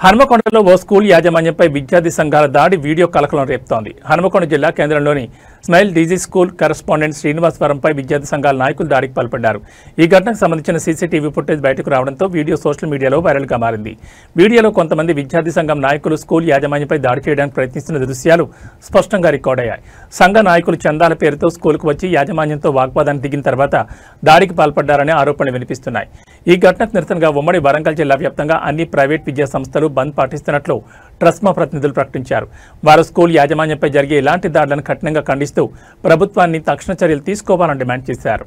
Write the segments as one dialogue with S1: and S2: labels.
S1: హనుమకొండలో ఓ school యాజమాన్యంపై విద్యార్థి సంఘాల దాడి వీడియో కలకలం రేపుతోంది. హనుమకొండ జిల్లా కేంద్రంలోని స్మైల్ డీజీ స్కూల్ కరెస్పాండెంట్ శ్రీనివాసవరంపై విద్యార్థి సంఘాల నాయకులు దాడికి పాల్పడ్డారు. ఈ ఘటనకు సంబంధించిన సీసీటీవీ ఫుటేజ్ బయటకు రావడంతో వీడియో సోషల్ మీడియాలో వైరల్గా మారింది. వీడియోలో కొంతమంది విద్యార్థి సంఘం నాయకులు స్కూల్ యాజమాన్యంపై దాడి చేయడానికి ప్రయత్నిస్తున్న దృశ్యాలు స్పష్టంగా రికార్డయ్యాయి. సంఘ నాయకులు చందాల పేరుతో స్కూల్కు వచ్చి యాజమాన్యంతో వాగ్వాదానికి దిగిన తర్వాత దాడికి పాల్పడ్డారనే ఆరోపణలు వినిపిస్తున్నాయి. ఈ ఘటనకు నిరసనగా ఉమ్మడి వరంగల్ జిల్లా వ్యాప్తంగా అన్ని ప్రైవేట్ విద్యా సంస్థలు బంద్ పాటిస్తున్నట్లు ట్రస్మా ప్రతినిధులు ప్రకటించారు. వారు స్కూల్ యాజమాన్యంపై జరిగే ఇలాంటి దాడులను కఠినంగా ఖండిస్తూ ప్రభుత్వాన్ని తక్షణ చర్యలు తీసుకోవాలని డిమాండ్ చేశారు.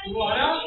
S2: Tú ahora,